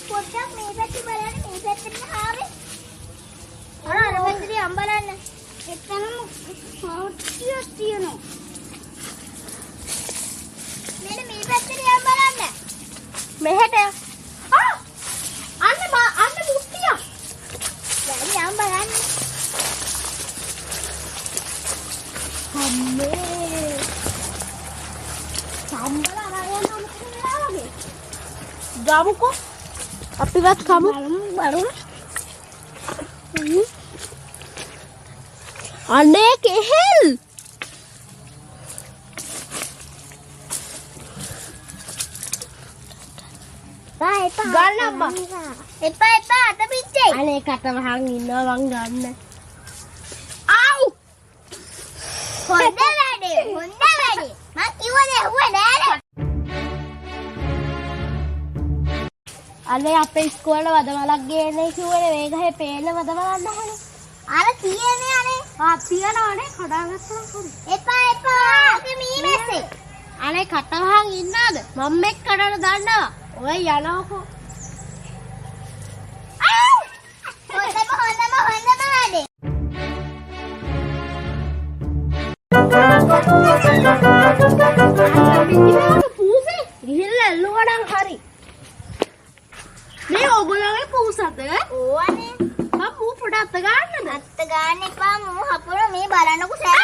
පොඩ්ඩක් මේ පැත්තේ බලන්න මේ පැත්තට ආවේ. අර පැත්තේ අම්බ බලන්න. එතනම සෝටියක් තියෙනවා. මෙන්න මේ පැත්තේ අම්බ බලන්න. මෙහෙට. අන්න මුට්ටිය. දැන් අම්බ බලන්න. අම්මේ. සම්බල අරගෙන යනවා වගේ. ගමුකෝ. අපිවත් කමු බලමු. අනේ කෙහෙල්. ගන්න අම්මා. එපා අත පිච්චෙයි. අනේ කට වහන් ඉන්නවා මං ගන්න. ආව්. හොඳ වැඩේ. මං කිව්වනේ ඇහුවේ නෑනේ. අනේ අපේ ඉස්කෝලේ වදවලක් ගේන්නේ කිව්වනේ මේ ගහේ පේන වදවලක් නැහනේ. අර තියෙන්නේ අනේ. තියනවනේ කඩාගත්තා හරි. එපා. අපි මීමැස්සේ. අනේ කට වහන් ඉන්නවද? මම එක්ක කඩන දාන්නවා. ඔය යනකො. හොඳම වැඩේ. පූසේ ගිහිල්ලා එල්ලුවනම් හරි. මේ ඔයගොල්ලෝගේ පූසත? ඕවනේ. මම පොඩ අත ගන්නද? අත ගන්න එපා මම හපුර මේ බලන්නකෝ සෑ.